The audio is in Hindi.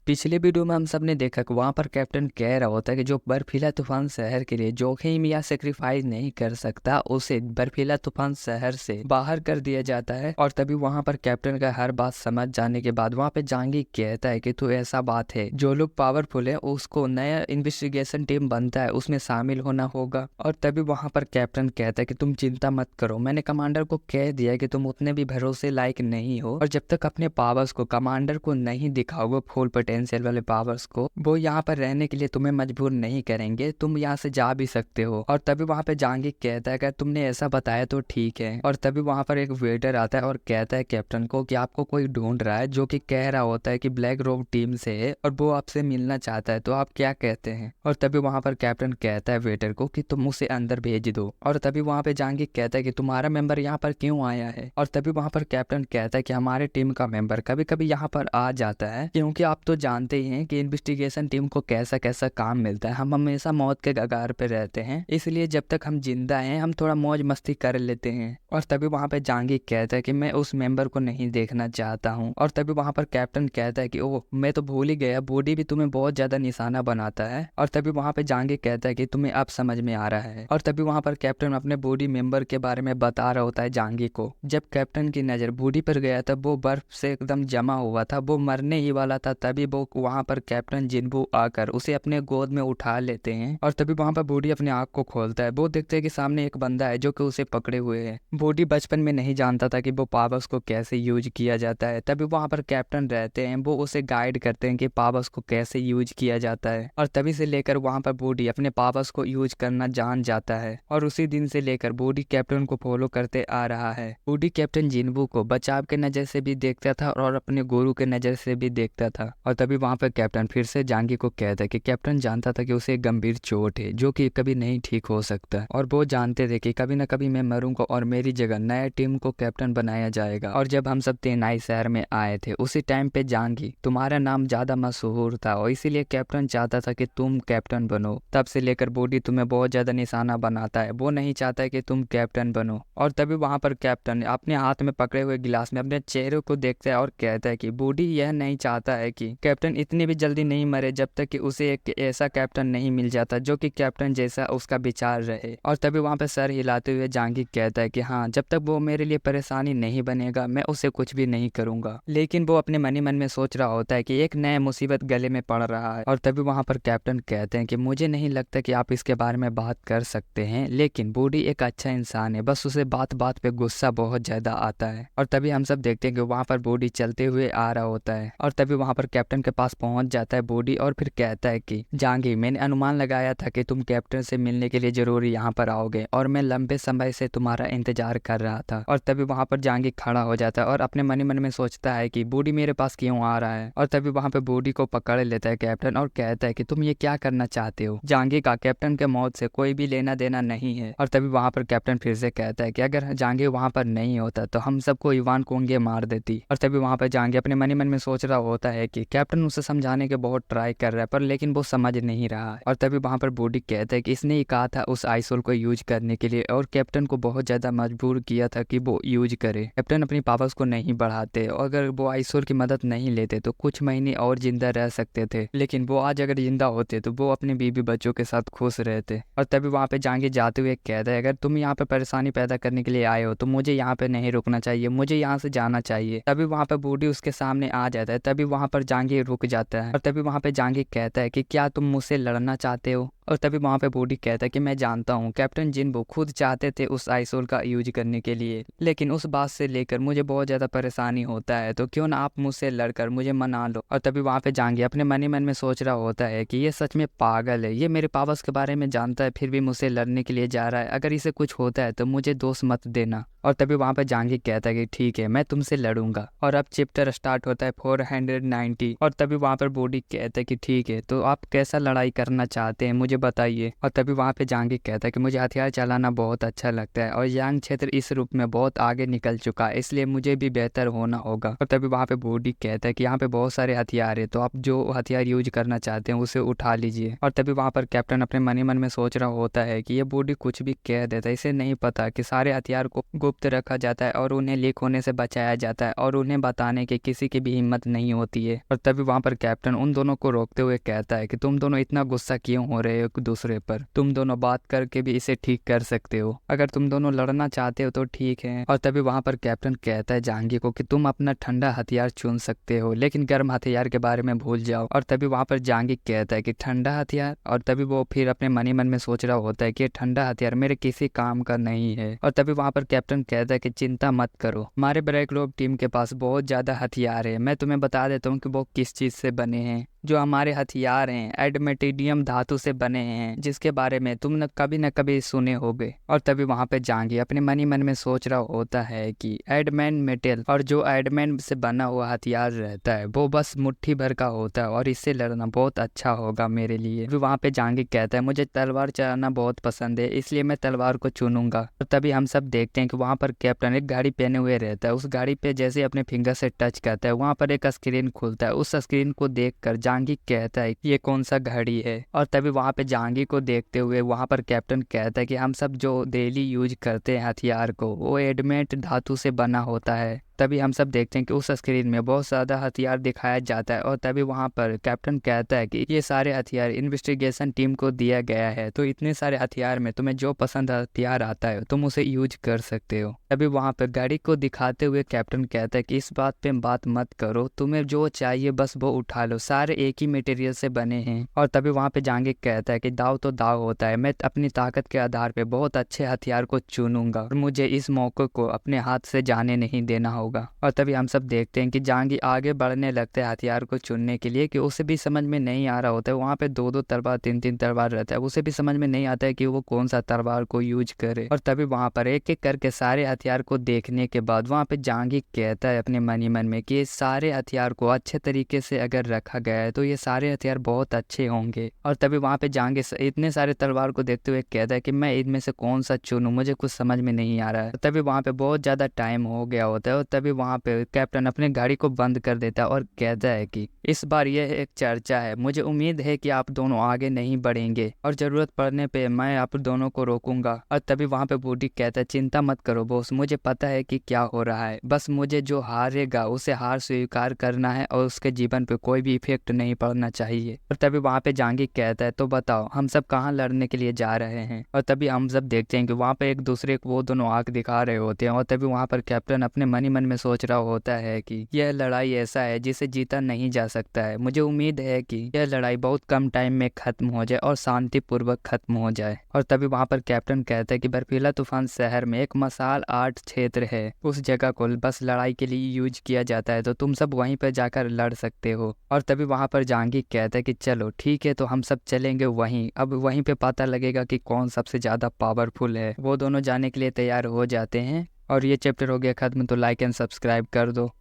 पिछले वीडियो में हम सब ने देखा कि वहाँ पर कैप्टन कह रहा होता है कि जो बर्फीला तूफान शहर के लिए जोखिम या सेक्रीफाइस नहीं कर सकता उसे बर्फीला तूफान शहर से बाहर कर दिया जाता है। और तभी वहाँ पर कैप्टन का हर बात समझ जाने के बाद वहाँ पे जांगी कहता है कि तो ऐसा बात है, जो लोग पावरफुल है उसको नया इन्वेस्टिगेशन टीम बनता है उसमें शामिल होना होगा। और तभी वहाँ पर कैप्टन कहता है कि तुम चिंता मत करो, मैंने कमांडर को कह दिया कि तुम उतने भी भरोसे लायक नहीं हो, और जब तक अपने पावर्स को कमांडर को नहीं दिखाओगे फुल पोटेंशियल वाले पावर्स को, वो यहाँ पर रहने के लिए तुम्हें मजबूर नहीं करेंगे, तुम यहाँ से जा भी सकते हो। और तभी वहाँ पे जांगी कहता है कि तुमने ऐसा बताया तो ठीक है। और तभी वहाँ पर एक वेटर आता है और कहता है कैप्टन को कि आपको कोई ढूंढ रहा है, जो कि कह रहा होता है कि ब्लैक रोक टीम से है और वो आपसे मिलना चाहता है, तो आप क्या कहते हैं। और तभी वहाँ पर कैप्टन कहता है वेटर को कि तुम उसे अंदर भेज दो। और तभी वहाँ पे जांगी कहता है कि तुम्हारा मेंबर यहाँ पर क्यों आया है। और तभी वहाँ पर कैप्टन कहता है कि हमारे टीम का मेंबर कभी कभी यहाँ पर आ जाता है, क्योंकि आप तो जानते ही हैं कि इन्वेस्टिगेशन टीम को कैसा कैसा काम मिलता है, हम हमेशा मौत के कगार पे रहते हैं, इसलिए जब तक हम जिंदा हैं हम थोड़ा मौज मस्ती कर लेते हैं। और तभी वहाँ पे जांगी कहता है कि मैं उस मेंबर को नहीं देखना चाहता हूँ। और तभी वहाँ पर कैप्टन कहता है कि ओह मैं तो भूल ही गया, बॉडी भी तुम्हें बहुत ज्यादा निशाना बनाता है। और तभी वहाँ पे जांगी कहता है कि तुम्हें अब समझ में आ रहा है। और तभी वहाँ पर कैप्टन अपने बॉडी मेंबर के बारे में बता रहा होता है जांगी को। जब कैप्टन की नजर बॉडी पर गया था वो बर्फ से एकदम जमा हुआ था, वो मरने ही वाला था। तभी वो वहाँ पर कैप्टन जिन्बू आकर उसे अपने गोद में उठा लेते हैं। और तभी वहाँ पर बॉडी अपने आँख को खोलता है, वो देखते हैं कि सामने एक बंदा है जो कि उसे पकड़े हुए है। बॉडी बचपन में नहीं जानता था कि वो पावर्स को कैसे यूज किया जाता है। तभी वहाँ पर कैप्टन रहते हैं, वो उसे गाइड करते हैं कि पावर्स को कैसे यूज किया जाता है। और तभी से लेकर वहाँ पर बॉडी अपने पावर्स को यूज करना जान जाता है। और उसी दिन से लेकर बॉडी कैप्टन को फॉलो करते आ रहा है। बॉडी कैप्टन जिन्बू को बचाव के नजर से भी देखता था और अपने गुरु के नजर से भी देखता था। और तभी वहाँ पर कैप्टन फिर से जांगी को कहता है कि कैप्टन जानता था कि उसे एक गंभीर चोट है जो कि कभी नहीं ठीक हो सकता, और वो जानते थे कि कभी न कभी मैं मरूंगा और मेरी जगह नया टीम को कैप्टन बनाया जाएगा। और जब हम सब तेनाई शहर में आए थे उसी टाइम पे जांगी तुम्हारा नाम ज्यादा मशहूर था और इसीलिए कैप्टन चाहता था कि तुम कैप्टन बनो। तब से लेकर बॉडी तुम्हें बहुत ज्यादा निशाना बनाता है, वो नहीं चाहता है कि तुम कैप्टन बनो। और तभी वहाँ पर कैप्टन अपने हाथ में पकड़े हुए गिलास में अपने चेहरे को देखता है और कहता है कि बॉडी यह नहीं चाहता है कि कैप्टन इतनी भी जल्दी नहीं मरे जब तक कि उसे एक ऐसा कैप्टन नहीं मिल जाता जो कि कैप्टन जैसा उसका विचार रहे। और तभी वहाँ पे सर हिलाते हुए जांगी कहता है कि हाँ, जब तक वो मेरे लिए परेशानी नहीं बनेगा मैं उसे कुछ भी नहीं करूंगा। लेकिन वो अपने मन ही मन में सोच रहा होता है कि एक नया मुसीबत गले में पड़ रहा है। और तभी वहाँ पर कैप्टन कहते हैं कि मुझे नहीं लगता कि आप इसके बारे में बात कर सकते हैं, लेकिन बॉडी एक अच्छा इंसान है, बस उसे बात बात पे गुस्सा बहुत ज्यादा आता है। और तभी हम सब देखते हैं कि वहाँ पर बॉडी चलते हुए आ रहा होता है। और तभी वहाँ पर कैप्टन के पास पहुंच जाता है बॉडी और फिर कहता है कि जांगी मैंने अनुमान लगाया था कि तुम कैप्टन से मिलने के लिए जरूर यहाँ पर आओगे और मैं लंबे समय से तुम्हारा इंतजार कर रहा था। और तभी वहाँ पर जांगी खड़ा हो जाता है और अपने मन ही मन में सोचता है कि बॉडी मेरे पास क्यों आ रहा है। और तभी वहाँ पे बॉडी को पकड़ लेता है कैप्टन और कहता है कि तुम ये क्या करना चाहते हो। जांगी का कैप्टन के मौत से कोई भी लेना देना नहीं है। और तभी वहाँ पर कैप्टन फिर से कहता है कि अगर जांगी वहाँ पर नहीं होता तो हम सबको इवान कोंगे मार देती। और तभी वहाँ पर जांगी अपने मन ही मन में सोच रहा होता है कि कैप्टन उसे समझाने के बहुत ट्राई कर रहा है पर लेकिन वो समझ नहीं रहा है। और तभी वहाँ पर बॉडी कहता है कि इसने ही कहा था उस आइसोल को यूज करने के लिए और कैप्टन को बहुत ज्यादा मजबूर किया था कि वो यूज करे। कैप्टन अपनी पावर्स को नहीं बढ़ाते और अगर वो आइसोल की मदद नहीं लेते तो कुछ महीने और जिंदा रह सकते थे, लेकिन वो आज अगर जिंदा होते तो वो अपने बीवी बच्चों के साथ खुश रहते। और तभी वहाँ पे जांगी जाते हुए कहता है अगर तुम यहाँ पे परेशानी पैदा करने के लिए आए हो तो मुझे यहाँ पे नहीं रुकना चाहिए, मुझे यहाँ से जाना चाहिए। तभी वहाँ पे बॉडी उसके सामने आ जाता है, तभी वहाँ पर जांगी रुक जाता है। और तभी वहाँ पे जांगी कहता है कि क्या तुम मुझसे लड़ना चाहते हो। और तभी वहाँ पे बॉडी कहता है कि मैं जानता हूँ कैप्टन जिन्बू खुद चाहते थे उस आइसोल का यूज करने के लिए, लेकिन उस बात से लेकर मुझे बहुत ज्यादा परेशानी होता है, तो क्यों ना आप मुझसे लड़कर मुझे मना लो। और तभी वहाँ पे जांगी अपने मन ही मन में सोच रहा होता है कि ये सच में पागल है, ये मेरे पावर्स के बारे में जानता है फिर भी मुझसे लड़ने के लिए जा रहा है, अगर इसे कुछ होता है तो मुझे दोष मत देना। और तभी वहाँ पे जांगी कहता है कि ठीक है मैं तुमसे लड़ूंगा। और अब चैप्टर स्टार्ट होता है 490। और तभी वहाँ पर बॉडी कहता है कि ठीक है तो आप कैसा लड़ाई करना चाहते हैं मुझे मुझे बताइए। और तभी वहाँ पे जहांगीर कहता है कि मुझे हथियार चलाना बहुत अच्छा लगता है और यांग क्षेत्र इस रूप में बहुत आगे निकल चुका है, इसलिए मुझे भी बेहतर होना होगा। और तभी वहाँ पे बूढ़ी कहता है कि यहाँ पे बहुत सारे हथियार है, तो आप जो हथियार यूज करना चाहते हैं उसे उठा लीजिए। और तभी वहाँ पर कैप्टन अपने मन ही मन में सोच रहा होता है कि ये बूढ़ी कुछ भी कह देता है, इसे नहीं पता कि सारे हथियार को गुप्त रखा जाता है और उन्हें लीक होने से बचाया जाता है और उन्हें बताने की किसी की भी हिम्मत नहीं होती है। और तभी वहाँ पर कैप्टन उन दोनों को रोकते हुए कहता है कि तुम दोनों इतना गुस्सा क्यों हो रहे हो एक दूसरे पर, तुम दोनों बात करके भी इसे ठीक कर सकते हो, अगर तुम दोनों लड़ना चाहते हो तो ठीक है। और तभी वहाँ पर कैप्टन कहता है जहांगीर को कि तुम अपना ठंडा हथियार चुन सकते हो, लेकिन गर्म हथियार के बारे में भूल जाओ। और तभी वहाँ पर जहांगीर कहता है कि ठंडा हथियार, और तभी वो फिर अपने मन ही मन में सोच रहा होता है कि ये ठंडा हथियार मेरे किसी काम का नहीं है। और तभी वहाँ पर कैप्टन कहता है कि चिंता मत करो, हमारे ब्रेक ग्लोब टीम के पास बहुत ज्यादा हथियार है, मैं तुम्हें बता देता हूँ कि वो किस चीज से बने हैं। जो हमारे हथियार हैं एडमेटिडियम धातु से बने हैं, जिसके बारे में तुम न कभी सुने होगे। और तभी वहाँ पे जहांगीर अपने मन ही मन में सोच रहा होता है कि एडमैन मेटल, और जो एडमैन से बना हुआ हथियार रहता है वो बस मुट्ठी भर का होता है और इससे लड़ना बहुत अच्छा होगा मेरे लिए। फिर वहाँ पे जहांगीर कहता है मुझे तलवार चलाना बहुत पसंद है, इसलिए मैं तलवार को चुनूंगा। और तभी हम सब देखते हैं कि वहाँ पर कैप्टन एक घड़ी पहने हुए रहता है, उस घड़ी पे जैसे अपने फिंगर से टच करता है वहाँ पर एक स्क्रीन खुलता है। उस स्क्रीन को देखकर जहांगीर कहता है कि ये कौन सा घड़ी है। और तभी वहाँ पे जहांगीर को देखते हुए वहाँ पर कैप्टन कहता है कि हम सब जो डेली यूज करते हैं हथियार को वो एडमेंट धातु से बना होता है। तभी हम सब देखते हैं कि उस स्क्रीन में बहुत ज़्यादा हथियार दिखाया जाता है। और तभी वहाँ पर कैप्टन कहता है कि ये सारे हथियार इन्वेस्टिगेशन टीम को दिया गया है, तो इतने सारे हथियार में तुम्हें जो पसंद हथियार आता है तुम उसे यूज कर सकते हो। तभी वहाँ पर गाड़ी को दिखाते हुए कैप्टन कहता है कि इस बात पे बात मत करो, तुम्हें जो चाहिए बस वो उठा लो, सारे एक ही मटेरियल से बने हैं। और तभी वहाँ पे जहांगीर कहता है कि दाव तो दाव होता है, मैं अपनी ताकत के आधार पे बहुत अच्छे हथियार को चुनूंगा और मुझे इस मौके को अपने हाथ से जाने नहीं देना होगा। और तभी हम सब देखते हैं कि जहांगीर आगे बढ़ने लगते हैं हथियार को चुनने के लिए, कि उसे भी समझ में नहीं आ रहा होता है, वहाँ पे दो दो तलवार तीन तीन तलवार रहता है, उसे भी समझ में नहीं आता है कि वो कौन सा तलवार को यूज करे। और तभी वहाँ पर एक एक करके सारे हथियार को देखने के बाद वहाँ पे जहांगीर कहता है अपने मन ही मन में कि ये सारे हथियार को अच्छे तरीके से अगर रखा गया है तो ये सारे हथियार बहुत अच्छे होंगे। और तभी वहाँ पे जहांगीर इतने सारे तलवार को देखते हुए कहता है कि मैं इनमें से कौन सा चुनूं, मुझे कुछ समझ में नहीं आ रहा है। तभी वहाँ पे बहुत ज्यादा टाइम हो गया होता है और तभी वहाँ पे कैप्टन अपने गाड़ी को बंद कर देता है और कहता है कि इस बार यह एक चर्चा है, मुझे उम्मीद है कि आप दोनों आगे नहीं बढ़ेंगे और जरूरत पड़ने पे मैं आप दोनों को रोकूंगा। और तभी वहाँ पे बूढ़ी कहता है चिंता मत करो बॉस, मुझे पता है कि क्या हो रहा है, बस मुझे जो हारेगा उसे हार स्वीकार करना है और उसके जीवन पे कोई भी इफेक्ट नहीं पड़ना चाहिए। और तभी वहाँ पे जहांगीर कहता है तो बताओ हम सब कहाँ लड़ने के लिए जा रहे हैं। और तभी हम सब देखते हैं कि वहाँ पे एक दूसरे को वो दोनों आंख दिखा रहे होते हैं। और तभी वहाँ पर कैप्टन अपने मन ही मन में सोच रहा होता है कि यह लड़ाई ऐसा है जिसे जीता नहीं जा सकता है, मुझे उम्मीद है कि यह लड़ाई बहुत कम टाइम में खत्म हो जाए और शांतिपूर्वक खत्म हो जाए। और तभी वहाँ पर कैप्टन कहता है कि बर्फीला तूफान शहर में एक मसाल आर्ट क्षेत्र है, उस जगह को बस लड़ाई के लिए यूज किया जाता है, तो तुम सब वहीं पर जाकर लड़ सकते हो। और तभी वहाँ पर जहांगीर कहता है कि चलो ठीक है, तो हम सब चलेंगे वहीं, अब वहीं पे पता लगेगा कि कौन सबसे ज्यादा पावरफुल है। वो दोनों जाने के लिए तैयार हो जाते हैं और ये चैप्टर हो गया खत्म, तो लाइक एंड सब्सक्राइब कर दो।